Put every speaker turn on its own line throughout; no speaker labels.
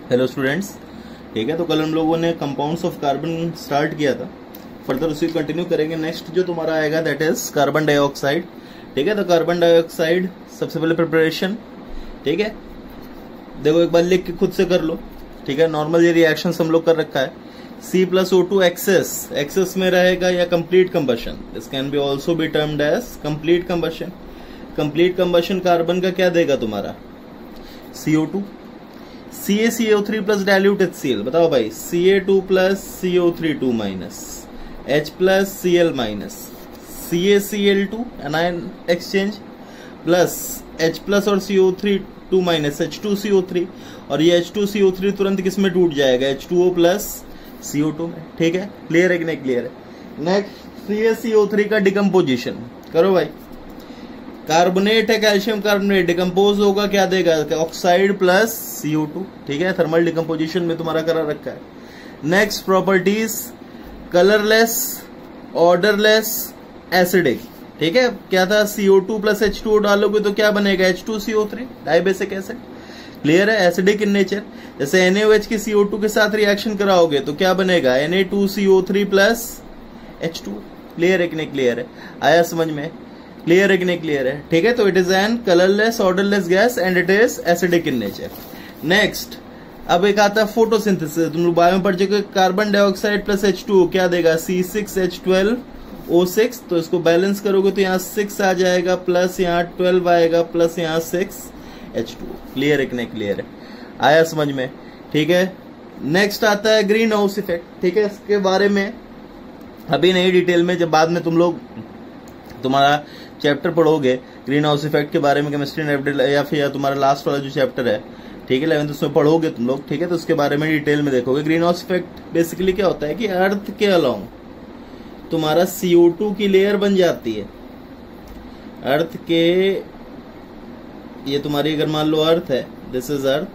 Hello students, ठीक है। तो कल हम लोगों ने कंपाउंड्स ऑफ कार्बन स्टार्ट किया था, फर्दर उसी कंटिन्यू करेंगे। नेक्स्ट जो तुम्हारा आएगा दैट इज कार्बन डाइऑक्साइड, ठीक है। तो कार्बन डाइऑक्साइड सबसे पहले प्रिपरेशन, ठीक है। देखो एक बार लिख के खुद से कर लो, ठीक है। नॉर्मल ये रिएक्शन हम लोग कर रखा है। C+O2 एक्सेस, एक्सेस में रहेगा या complete combustion, this can be also be termed as complete combustion. Complete combustion carbon का क्या देगा तुम्हारा CO2, CaCO3 plus dilute HCl। बताओ भाई, Ca2 plus CO3 2 minus H plus Cl minus CaCl2 anion exchange plus H plus और CO3 2 minus H2CO3, और ये H2CO3 तुरंत किस में टूट जाएगा, H2O प्लस CO2 में, ठीक है। क्लियर है कि नहीं क्लियर है। नेक्स्ट CaCO3 का डिकम्पोजिशन करो भाई। कार्बोनेट है, कैल्शियम कार्बोनेट, डिकम्पोज होगा, क्या देगा, ऑक्साइड प्लस CO2, ठीक है। थर्मल डिकम्पोजिशन में तुम्हारा करा रखा है। Next properties, colourless, odourless, acidic, ठीक है। क्या था, CO2 प्लस H2O डालोगे तो क्या बनेगा, H2CO3 डाइबेसिक एसिड। क्लियर है। एसिडिक इन नेचर, जैसे NaOH की CO2 के साथ रिएक्शन कराओगे तो क्या बनेगा, Na2CO3 प्लस H2। क्लियर है कि नहीं क्लियर है, आया समझ में, क्लियर है कि नहीं क्लियर है, ठीक है। तो it is an colourless odourless gas and it is acidic in nature. Next अब एक आता है फोटोसिंथेसिस, तुम लोग बायो में पढ़ चुके। कार्बन डाइऑक्साइड प्लस H2O क्या देगा, C6H12O6। तो इसको बैलेंस करोगे तो यहाँ 6 आ जाएगा, प्लस यहाँ 12 आएगा, प्लस यहाँ 6H2O। क्लियर है कि नहीं क्लियर है, आया समझ में, ठीक है। नेक्स्ट आता है ग्रीन हाउस इफेक्ट, ठीक है। इसके बारे में अभी नहीं डिटेल में, जब बाद में तुम लोग तुम्हारा चैप्टर पढ़ोगे ग्रीन हाउस इफेक्ट के बारे में, केमिस्ट्री या फिर तुम्हारा लास्ट वाला जो चैप्टर है, ठीक है, 11th, उसमें पढ़ोगे तुम लोग, ठीक है। तो उसके बारे में डिटेल में देखोगे। ग्रीन हाउस इफेक्ट बेसिकली क्या होता है कि अर्थ के अलोंग तुम्हारा CO2 की लेयर बन जाती है। अर्थ के, ये तुम्हारी अगर मान लो अर्थ है, दिस इज अर्थ,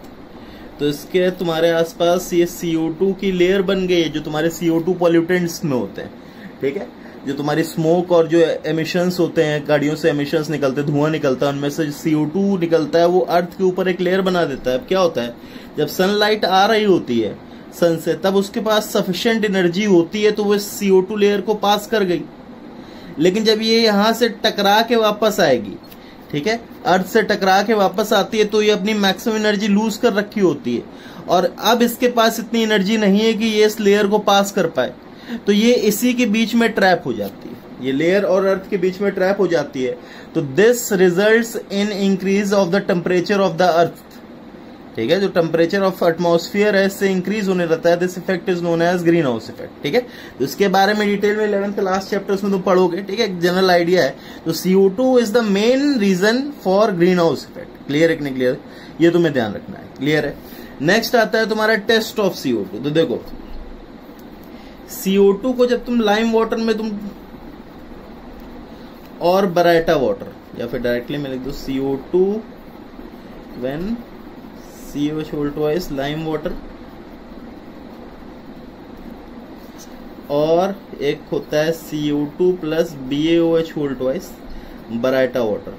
तो इसके तुम्हारे आसपास ये CO2 की लेयर बन गई है, जो तुम्हारे CO2 पॉल्यूटेंट्स में होते हैं, ठीक है। जो तुम्हारी स्मोक और जो एमिशंस होते हैं, गाड़ियों से एमिशंस निकलते हैं, धुआं निकलता है, उनमें से CO2 निकलता है, वो अर्थ के ऊपर एक लेयर बना देता है। अब क्या होता है, जब सनलाइट आ रही होती है सन से, तब उसके पास सफिशिएंट एनर्जी होती है, तो वो CO2 लेयर को पास कर गई। लेकिन जब ये यहां से टकरा के वापस आएगी, ठीक है, अर्थ से टकरा के वापस आती है, तो ये अपनी मैक्सिमम एनर्जी लूज कर रखी होती है, और अब इसके पास इतनी एनर्जी नहीं है कि ये इस लेयर को पास कर पाए, तो ये इसी के बीच में ट्रैप हो जाती है, ये लेयर और अर्थ के बीच में ट्रैप हो जाती है। तो this results in increase of the temperature of the earth, ठीक है। जो टेम्परेचर ऑफ एटमॉस्फेयर है इससे इंक्रीज होने रहता है। This effect is known as green house effect, ठीक है। तो इसके बारे में डिटेल में 11th लास्ट चैप्टर में तुम पढ़ोगे, ठीक है, जनरल आइडिया है। तो CO2 is the main reason for green house effect. Clear है कि नहीं क्लियर, ये तुम्हें ध्यान रखना है, क्लियर है। नेक्स्ट आता है तुम्हारा टेस्ट ऑफ CO2। तो देखो CO2 को जब तुम लाइम वाटर में तुम और बराइटा वाटर, या फिर डायरेक्टली मैं लिख दो CO2 when COH whole twice lime water, और एक होता है CO2 plus BaOH whole twice baryta water.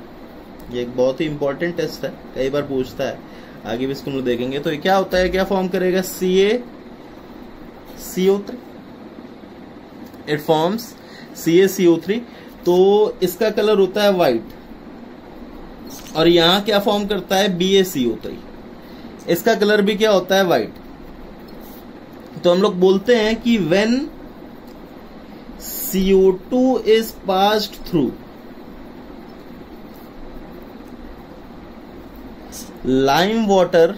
ये एक बहुत ही इंपॉर्टेंट टेस्ट है, कई बार पूछता है, आगे भी इसको हम लोग देखेंगे। तो ये क्या होता है, क्या फॉर्म करेगा, CaCO3, इट फॉर्म्स CaCO3। तो इसका कलर होता है व्हाइट, और यहां क्या फॉर्म करता है, BaCO3, इसका कलर भी क्या होता है, व्हाइट। तो हम लोग बोलते हैं कि when CO2 is passed through lime water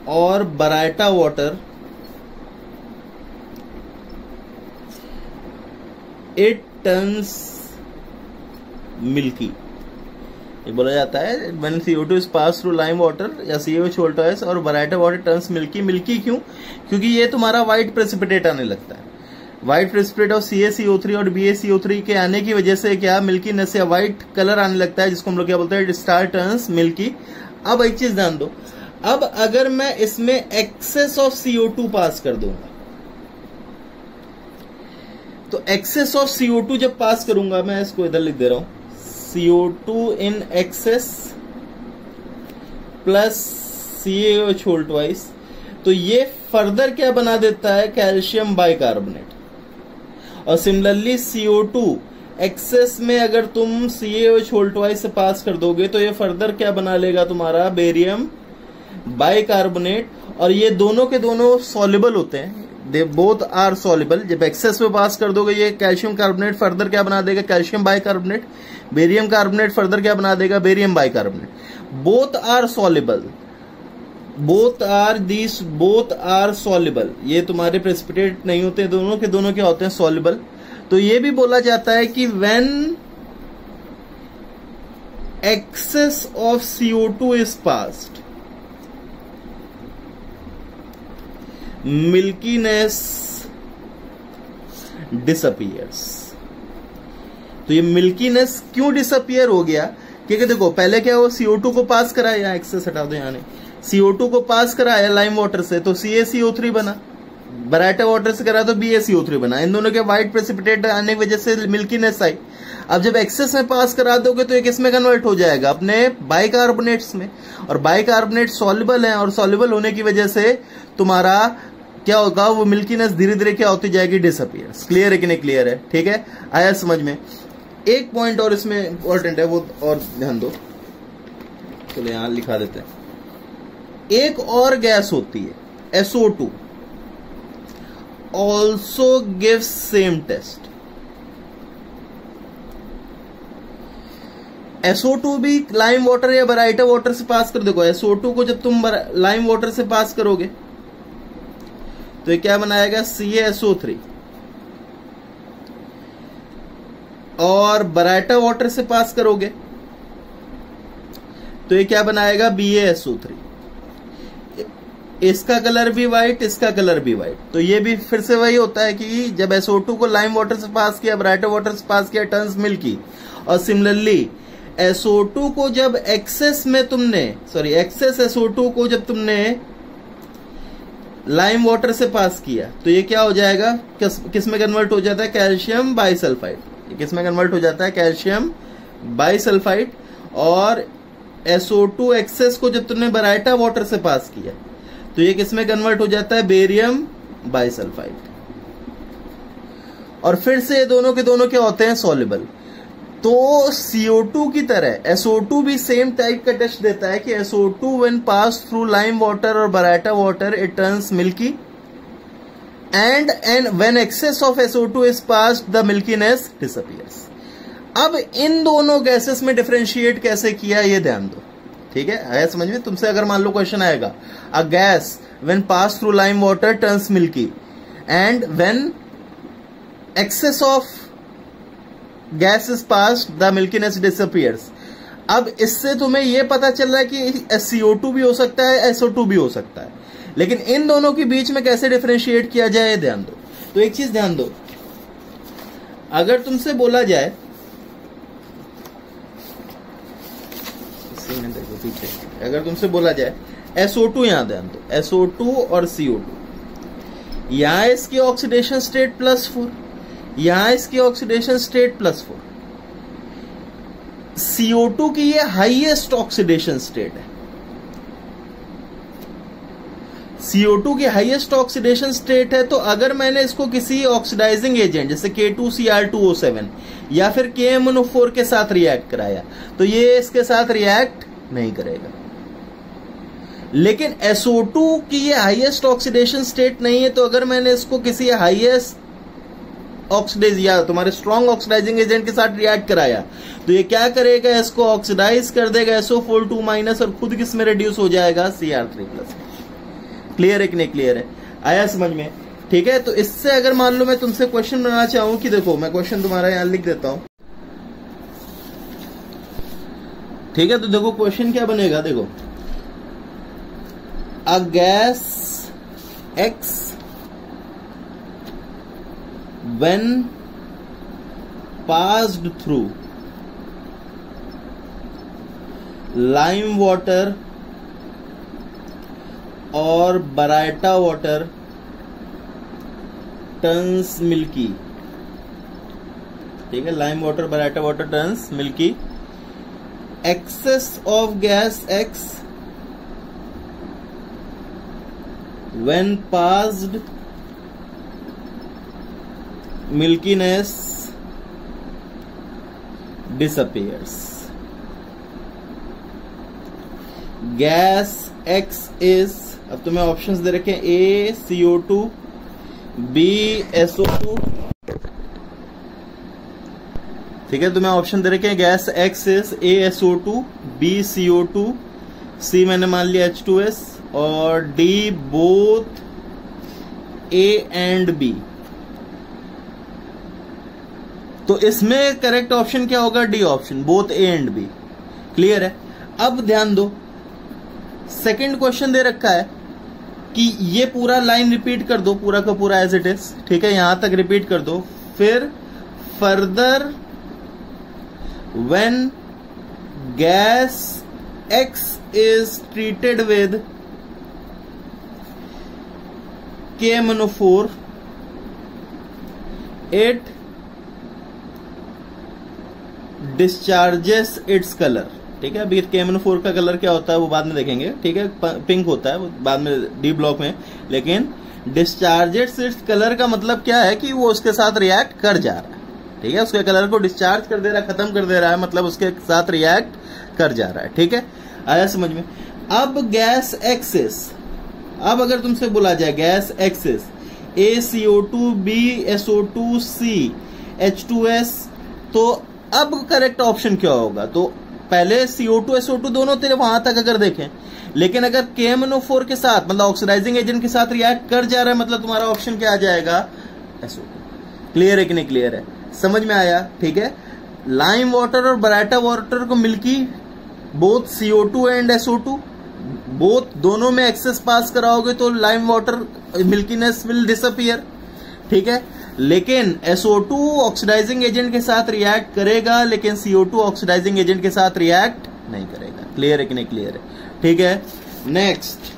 और baryta water, it turns milky. ये बोला जाता है when CO2 is pass through lime water या COH होल ट्वाइस और baryta water turns milky. Milky क्यों, क्योंकि ये तुम्हारा व्हाइट प्रेसिपिटेट आने लगता है। व्हाइट प्रेसिपिटेट और CaCO3 और BaCO3 के आने की वजह से क्या, मिल्कीनेस या व्हाइट कलर आने लगता है, जिसको हम लोग क्या बोलते हैं, स्टार टर्न्स मिल्की। अब एक चीज ध्यान दो, अब अगर मैं इसमें एक्सेस ऑफ CO2 पास कर दूंगा, तो एक्सेस ऑफ CO2 जब पास करूंगा, मैं इसको इधर लिख दे रहा हूं, CO2 in excess plus CaOH whole twice, तो ये फर्दर क्या बना देता है, कैल्शियम बाइकार्बोनेट। और सिमिलरली CO2 एक्सेस में अगर तुम CaOH होल ट्वाइस से पास कर दोगे तो ये फर्दर क्या बना लेगा तुम्हारा, बेरियम बाइकार्बोनेट। और ये दोनों के दोनों सॉल्युबल होते हैं, दे बोथ आर सॉल्युबल। जब एक्सेस में पास कर दोगे ये कैल्शियम कार्बोनेट फर्दर क्या बना देगा, calcium bicarbonate. Barium carbonate further क्या बना देगा, barium bicarbonate. Both are soluble, both are soluble. ये तुम्हारे प्रेसिपिटेट नहीं होते, दोनों के दोनों क्या होते हैं, सॉल्युबल। तो ये भी बोला जाता है कि when excess of CO2 is passed, milkiness disappears. तो ये मिल्कीनेस क्यों डिसअपियर हो गया, क्योंकि देखो पहले क्या हुआ, CO2 को पास कराया, एक्सेस हटा दो, यहाँ CO2 को पास कराया लाइम वाटर से तो CaCO3 बना, बराइटा वाटर से करा तो BaCO3 बना। इन दोनों के व्हाइट प्रेसिपिटेट आने की वजह से मिल्कीनेस आई। अब जब एक्सेस में पास करा दोगे तो ये किस में कन्वर्ट हो जाएगा, अपने बाइकार्बोनेट्स में। और बाइकार्बोनेट सॉल्युबल है, और सॉल्युबल होने की वजह से तुम्हारा क्या होगा, वो मिल्कीनेस धीरे धीरे क्या होती जाएगी, डिसअपियर। क्लियर है कि नहीं क्लियर है, ठीक है, आया समझ में। एक पॉइंट और इसमें इंपॉर्टेंट है, वो और ध्यान दो, चलो यहां लिखा देते हैं। एक और गैस होती है SO2, also gives same test. SO2 भी लाइम वाटर या बराइटा वाटर से पास कर, देखो SO2 को जब तुम लाइम वाटर से पास करोगे तो ये क्या बनाएगा, CaSO3। और बराइटा वाटर से पास करोगे तो ये क्या बनाएगा, BaSO3। इसका कलर भी व्हाइट, इसका कलर भी व्हाइट। तो ये भी फिर से वही होता है कि जब SO2 को लाइम वाटर से पास किया, बराइटा वाटर से पास किया, टर्न्स मिल्की। और सिमिलरली SO2 को जब एक्सेस SO2 को जब तुमने लाइम वाटर से पास किया तो ये क्या हो जाएगा, किस में कन्वर्ट हो जाता है, कैल्शियम बाइसल्फाइड। किस में कन्वर्ट हो जाता है, कैल्शियम बाइसल्फाइड। और SO2 एक्सेस को जब तुमने बराइटा वाटर से पास किया तो ये किस में कन्वर्ट हो जाता है, बेरियम बाइसल्फाइड। और फिर से ये दोनों के दोनों क्या होते हैं, सॉल्युबल। तो CO2 की तरह SO2 भी सेम टाइप का टेस्ट देता है कि SO2 when pass through lime water और baryta water it turns milky, and when excess of SO2 is passed the milkiness disappears. अब इन दोनों गैसेस में डिफरेंशिएट कैसे किया ये ध्यान दो, ठीक है, आया समझ में। तुमसे अगर मान लो क्वेश्चन आएगा, a gas when pass through lime water turns milky and when excess of gas is passed the milkiness disappears. अब इससे तुम्हें यह पता चल रहा है कि CO2 भी हो सकता है, SO2 भी हो सकता है, लेकिन इन दोनों के बीच में कैसे डिफरेंशिएट किया जाए ध्यान दो। तो एक चीज ध्यान दो, अगर तुमसे बोला जाए, देखो पीछे, अगर तुमसे बोला जाए SO2, यहां ध्यान दो, SO2 और CO2, यहां इसकी ऑक्सीडेशन स्टेट +4, यहां इसकी ऑक्सीडेशन स्टेट +4। CO2 की ये हाईएस्ट ऑक्सीडेशन स्टेट है, CO2 की हाईएस्ट ऑक्सीडेशन स्टेट है। तो अगर मैंने इसको किसी ऑक्सीडाइजिंग एजेंट जैसे K2Cr2O7 या फिर KMnO4 के साथ रिएक्ट कराया तो ये इसके साथ रिएक्ट नहीं करेगा। लेकिन SO2 की ये हाईएस्ट ऑक्सीडेशन स्टेट नहीं है, तो अगर मैंने इसको किसी हाईएस्ट ऑक्सीडाइज या तुम्हारे स्ट्रॉन्ग ऑक्सीडाइजिंग एजेंट के साथ रिएक्ट कराया तो ये क्या करेगा, इसको ऑक्सीडाइज कर देगा SO4 और खुद किस में रिड्यूस हो जाएगा, Cr3+। क्लियर है कि नहीं क्लियर है, आया समझ में, ठीक है। तो इससे अगर मान लो मैं तुमसे क्वेश्चन बनाना चाहूं कि देखो मैं क्वेश्चन तुम्हारा यहां लिख देता हूं, ठीक है। तो देखो क्वेश्चन क्या बनेगा, देखो a gas X when passed through lime water और बराइटा वाटर टर्न्स मिल्की, ठीक है, lime water baryta water turns milky. Excess of gas X when passed milkiness disappears. Gas X is, अब तुम्हें ऑप्शंस दे रखे हैं, A CO2, B SO2, ठीक है, तुम्हें ऑप्शन दे रखे हैं gas X is A SO2, B CO2, C मैंने मान लिया H2S और D both A and B. तो इसमें करेक्ट ऑप्शन क्या होगा? D option, both A and B. Clear है? अब ध्यान दो, सेकंड क्वेश्चन दे रखा है कि ये पूरा लाइन रिपीट कर दो, पूरा का पूरा एज इट इज, ठीक है, यहां तक रिपीट कर दो. फिर further when gas X is treated with KMnO4, it discharges its color. ठीक है, अभी KMnO4 का कलर क्या होता है वो बाद में देखेंगे, ठीक है, पिंक होता है वो बाद में डी ब्लॉक में. लेकिन डिस्चार्जेस इट्स कलर का मतलब क्या है कि वो उसके साथ रिएक्ट कर जा रहा है. ठीक है, उसके कलर को डिस्चार्ज कर दे रहा है, खत्म कर दे रहा है, मतलब उसके साथ रिएक्ट कर जा रहा है. ठीक है, आया समझ में? अब गैस एक्सिस, अब अगर तुमसे बोला जाए gas axis ACO2 BSO2 C H2S, तो अब करेक्ट ऑप्शन क्या होगा? तो पहले CO2 SO2 दोनों तेरे वहां तक अगर देखें, लेकिन अगर KMnO4 के साथ मतलब ऑक्सीडाइजिंग एजेंट के साथ रिएक्ट कर जा रहा है, मतलब तुम्हारा ऑप्शन क्या आ जाएगा? SO2. क्लियर है कि नहीं क्लियर है? समझ में आया? ठीक है, लाइम वाटर और बराटा वाटर को milky, both CO2 and SO2, both दोनों में एक्सेस पास कराओगे तो lime water milkiness will disappear. ठीक है, लेकिन SO2 ऑक्सीडाइजिंग एजेंट के साथ रिएक्ट करेगा, लेकिन CO2 ऑक्सीडाइजिंग एजेंट के साथ रिएक्ट नहीं करेगा. क्लियर है कि नहीं क्लियर है? ठीक है, नेक्स्ट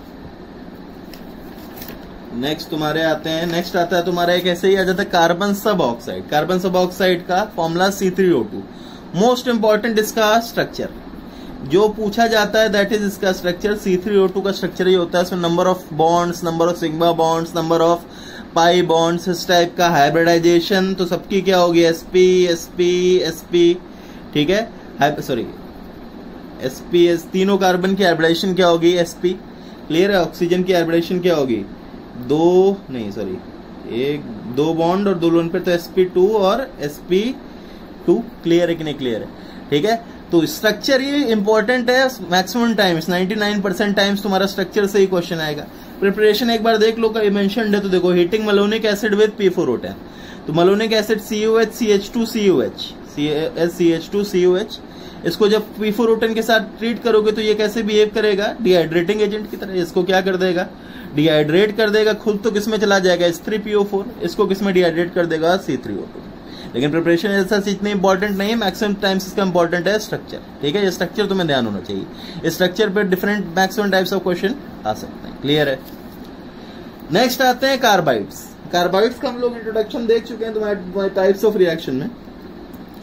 तुम्हारे आते हैं, नेक्स्ट आता है तुम्हारा एक ऐसे ही आ जाता है कार्बन सब ऑक्साइड. कार्बन सब ऑक्साइड का फॉर्मूला C3O2. मोस्ट इंपॉर्टेंट इसका स्ट्रक्चर जो पूछा जाता है दैट इज इसका स्ट्रक्चर. C3O2 का स्ट्रक्चर ये होता है, इसमें number of bonds, number of sigma bonds, number of pi bonds, इस टाइप का हाइब्रिडाइजेशन. तो सबकी क्या होगी? sp sp sp. ठीक है, सॉरी sp, तीनों कार्बन की हाइब्रिडाइजेशन क्या होगी? sp. क्लियर है? ऑक्सीजन की हाइब्रिडाइजेशन क्या होगी? दो बॉन्ड और दो लोन पे, तो sp2 और sp2. क्लियर है कि नहीं क्लियर है? ठीक है, तो स्ट्रक्चर ये इंपॉर्टेंट है. मैक्सिमम टाइम्स 99% टाइम्स तुम्हारा स्ट्रक्चर से ही क्वेश्चन आएगा. प्रिपरेशन एक बार देख लो, मेंशन्ड है तो देखो, हीटिंग मलोनिक एसिड विद P4O10. तो मलोनिक acid COH CH2 COH CH2 COH, इसको जब P4O10 के साथ ट्रीट करोगे तो ये कैसे बिहेव करेगा? डिहाइड्रेटिंग एजेंट की तरह. इसको क्या कर देगा? डिहाइड्रेट कर देगा. खुद तो किसमें चला जाएगा? H3PO4. इसको किसमें डिहाइड्रेट कर देगा? C3O2. लेकिन प्रिपरेशन ऐसा इतनी इंपॉर्टेंट नहीं है, मैक्सिमम टाइम्स इसका इंपॉर्टेंट है स्ट्रक्चर. ठीक है, ये स्ट्रक्चर तुम्हें ध्यान होना चाहिए. इस स्ट्रक्चर पे different maximum types of question आ सकते हैं. क्लियर है? नेक्स्ट आते हैं कार्बाइड्स. कार्बाइड्स का हम लोग इंट्रोडक्शन देख चुके हैं तुम्हारे टाइप्स ऑफ रिएक्शन में.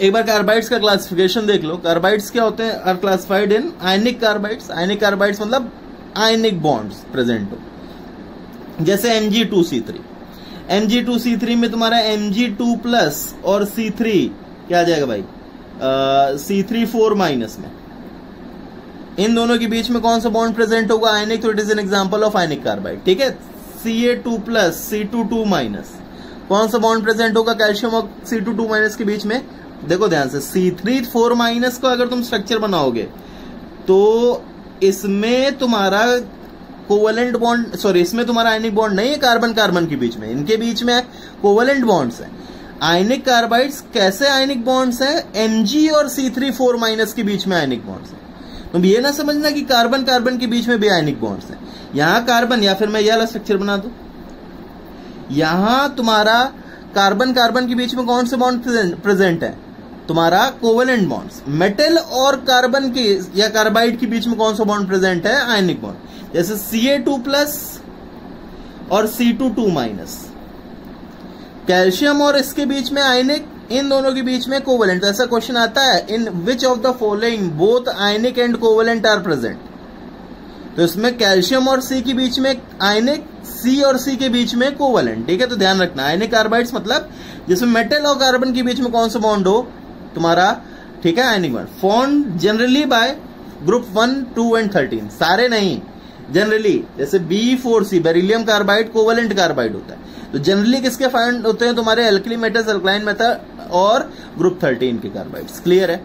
एक बार कार्बाइड्स का क्लासिफिकेशन देख लो. कार्बाइड्स क्या होते हैं? Are classified in ionic carbides. Ionic carbides मतलब आयनिक बॉन्ड्स प्रेजेंट हो, जैसे Mg2C3. Mg2C3 में तुम्हारा Mg2 प्लस और C3 क्या आ जाएगा भाई? C3 माइनस में. इन दोनों के बीच में कौन सा बॉन्ड प्रेजेंट होगा? आयनिक. तो it is an example of ionic carbide. ठीक है, Ca2 प्लस C2 माइनस, कौन सा बॉन्ड प्रेजेंट होगा? कैल्शियम और C2 माइनस के बीच में. देखो ध्यान से, C3 माइनस को अगर तुम स्ट्रक्चर बनाओगे तो इसमें तुम्हारा कोवेलेंट बॉन्ड, सॉरी इसमें तुम्हारा आयनिक बॉन्ड नहीं है कार्बन कार्बन के बीच में, इनके बीच में कोवेलेंट बॉन्ड्स हैं. आयनिक कार्बाइड्स कैसे आयनिक बॉन्ड्स हैं? Mg और C3 माइनस के बीच में आयनिक बॉन्ड्स हैं. तुम ये ना समझना कि कार्बन कार्बन के बीच में भी आयनिक बॉन्ड्स हैं. यहां कार्बन, या फिर मैं यह वाला स्ट्रक्चर बना दूं, यहां तुम्हारा कार्बन कार्बन के बीच में कौन से बॉन्ड प्रेजेंट है? तुम्हारा कोवेलेंट बॉन्ड्स. मेटल और कार्बन के या कार्बाइड के बीच में कौन सा बॉन्ड प्रेजेंट है? Ionic bond. जैसे Ca2 प्लस और C2 माइनस. कैल्शियम और इसके बीच में आयनिक, इन दोनों के बीच में कोवेलेंट. ऐसा क्वेश्चन आता है, in which of the following both ionic and covalent are present. तो इसमें कैल्शियम और C के बीच में आयनिक, सी और सी के बीच में कोवेलेंट, ठीक है। तो ध्यान रखना, आयनिक कार्बाइड्स मतलब जिसमें मेटल और कार्बन के बीच में कौन सा बॉन्ड हो तुम्हारा, ठीक है, ionic bond. Formed generally bye group 1, 2 and 13, सारे नहीं, जनरली। जैसे B4C beryllium carbide covalent carbide होता है, तो जनरली किसके फाइंड होते हैं तुम्हारे, एल्कली मेटल्स, अल्कलाइन मेटल और ग्रुप 13 के कार्बाइड्स। क्लियर है।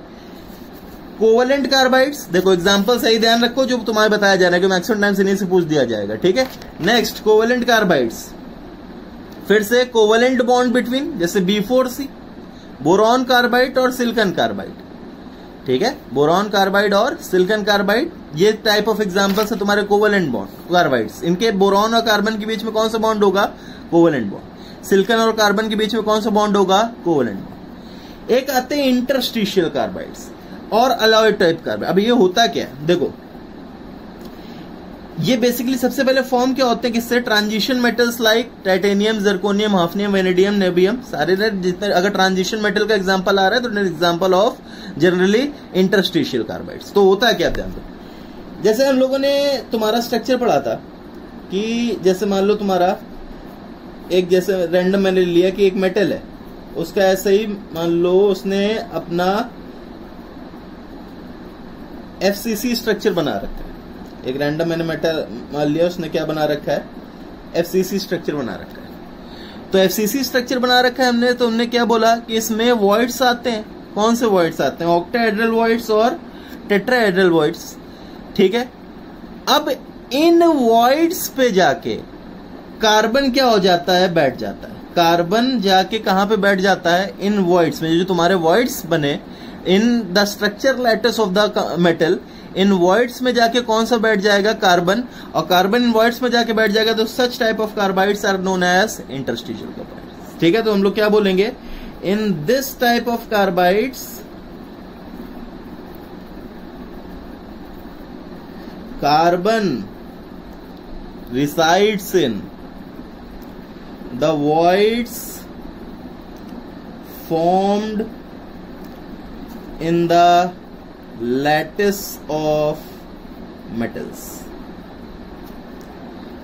कोवेलेंट कार्बाइड्स देखो एग्जांपल सही ध्यान रखो जो तुम्हारे बताया जा रहा है कि मैक्सिमम टाइम्स इन्हीं से पूछ दिया जाएगा, ठीक है। नेक्स्ट कोवेलेंट कार्बाइड्स, फिर से कोवेलेंट बॉन्ड बिटवीन, जैसे B4C बोरॉन कार्बाइड और सिलिकॉन कार्बाइड, ठीक है, बोरॉन कार्बाइड और सिलिकॉन कार्बाइड, ये टाइप ऑफ एग्जांपल्स है तुम्हारे कोवेलेंट बॉन्ड कार्बाइड्स। इनके बोरॉन और कार्बन के बीच में कौन सा बॉन्ड होगा, कोवेलेंट बॉन्ड। सिलिकॉन और कार्बन के बीच में कौन सा बॉन्ड होगा, कोवेलेंट बॉन्ड। एक आते हैं इंटरस्टिशियल कार्बाइड्स और अलॉयड टाइप कार्बाइड। अब ये होता क्या है, देखो ये बेसिकली सबसे पहले फॉर्म क्या होते हैं किससे, transition metals like titanium, zirconium, hafnium, vanadium, niobium, सारे जितने अगर ट्रांजिशन मेटल का एग्जांपल आ रहा है तो example of generally interstitial carbides. तो होता है क्या ध्यान दो, जैसे हम लोगों ने तुम्हारा स्ट्रक्चर पढ़ा था कि जैसे मान लो तुम्हारा एक, जैसे रैंडम मैंने लिया कि एक मेटल है, उसका ऐसे ही मान लो उसने अपना FCC स्ट्रक्चर बना रखा है। एक रैंडम मैंने मेटल मान लिया, उसने क्या बना रखा है, FCC स्ट्रक्चर बना रखा है। तो FCC स्ट्रक्चर बना रखा है हमने, तो हमने क्या बोला कि इसमें वॉइड्स आते हैं। कौन से वॉइड्स आते हैं, ऑक्टाहेड्रल वॉइड्स और टेट्राहेड्रल वॉइड्स, ठीक है। अब इन वॉइड्स पे जाके कार्बन क्या हो जाता है, बैठ जाता है। कार्बन जाके कहां पे बैठ जाता है, इन वॉइड्स में। जो तुम्हारे वॉइड्स बने in the structure lattice of the metal, in voids में जाके कौन सा बैठ जाएगा, कार्बन। और कार्बन इन वॉइड्स में जाके बैठ जाएगा, तो such type of carbides are known as interstitial carbides, ठीक है। तो हम लोग क्या बोलेंगे, in this type of carbides carbon resides in the voids formed in the lattice of metals।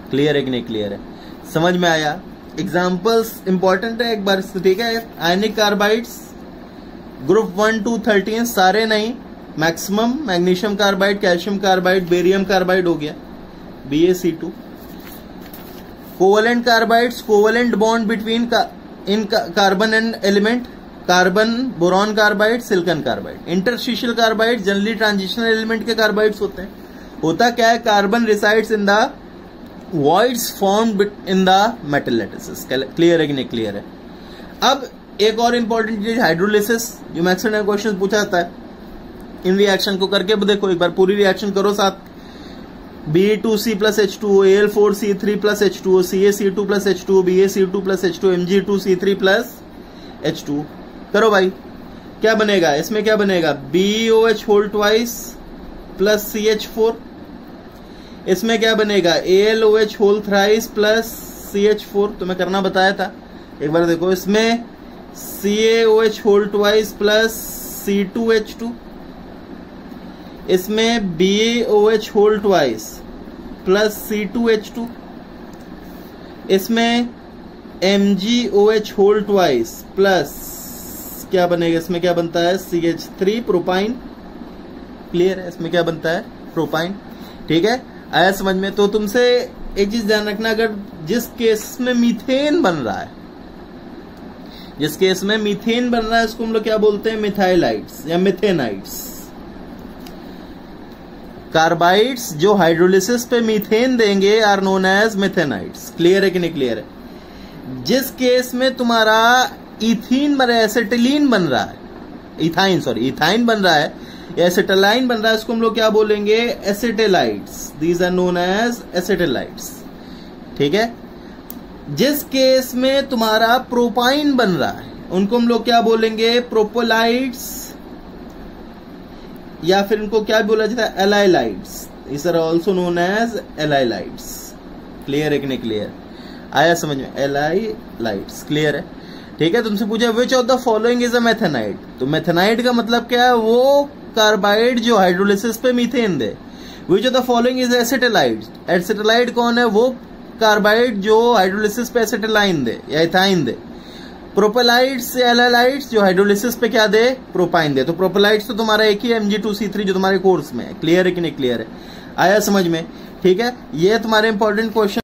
Clear है कि नहीं, क्लियर है, समझ में आया। एग्जाम्पल्स इंपॉर्टेंट है एक बार, ठीक है। आयनिक कार्बाइड्स ग्रुप 1, 2, 13 सारे नहीं, maximum magnesium carbide, calcium carbide, barium carbide हो गया BaC2। Covalent carbides, covalent bond between in carbon and element, carbon boron carbide, silicon carbide. Interstitial carbide generally transitional element के carbides होते हैं। होता क्या है, carbon resides in the voids formed in the metal lattices. Clear है कि नहीं, clear है। अब एक और इंपॉर्टेंट चीज, हाइड्रोलिसिस, जो मैक्सिमम क्वेश्चन पूछा जाता है। इन रिएक्शन को करके देखो एक बार, पूरी रिएक्शन करो साथ। B2C plus H2O, Al4C3 plus H2O, CaC2 plus H2O, BaC2 plus H2O, Mg2C3 plus H2। करो भाई, क्या बनेगा इसमें, क्या बनेगा, BOH whole twice plus CH4। इसमें क्या बनेगा, AlOH whole thrice plus CH4। तुम्हें करना बताया था, एक बार देखो। इसमें CaOH whole twice plus C2H2। इसमें BaOH whole twice plus C2H2। इसमें MgOH whole twice प्लस क्या बनेगा, इसमें क्या बनता है, CH3 प्रोपाइन। क्लियर है, इसमें क्या बनता है, प्रोपाइन, ठीक है। आया समझ में। तो तुमसे एक चीज ध्यान रखना, अगर जिस केस में मीथेन बन रहा है, जिस केस में मीथेन बन रहा है, उसको हम लोग क्या बोलते हैं, मिथाइलाइड्स या मिथेनाइड्स। कार्बाइड्स जो हाइड्रोलिसिस पे मीथेन देंगे आर नोन एज मिथेनाइड्स। क्लियर है कि नहीं, क्लियर है। जिस केस में तुम्हारा इथीन बन रहा है, एसिटिलीन बन रहा है, इथाइन बन रहा है या एसिटिलाइन बन रहा है, उसको हम लोग क्या बोलेंगे, एसिटिलाइड्स। दीज आर नोन एज एसिटिलाइड्स, ठीक है। जिस केस में तुम्हारा प्रोपाइन बन रहा है, उनको हम लोग क्या बोलेंगे, प्रोपोलाइड्स, या फिर इनको क्या बोला जाता है, allylides. This are also known as allylides. Clear है कि नहीं, क्लियर आया समझ में, एलाइलाइड्स। क्लियर है, ठीक है। तुमसे पूछा which of the following is a methanide, तो मेथेनाइड का मतलब क्या है, वो कार्बाइड जो हाइड्रोलिसिस पे methane they. Which of the following is acetylide, acetylide कौन है, वो कार्बाइड जो हाइड्रोलिसिस पे एसिटिलाइन दे या इथाइन दे, प्रोपेलाइट्स या एल्डेहाइड्स जो हाइड्रोलिसिस पे क्या दे, प्रोपाइन दे। तो प्रोपेलाइट्स तो तुम्हारा एक ही Mg2C3 जो तुम्हारे कोर्स में है। क्लियर है कि नहीं क्लियर है, आया समझ में? ठीक है, ये तुम्हारे इंपॉर्टेंट क्वेश्चन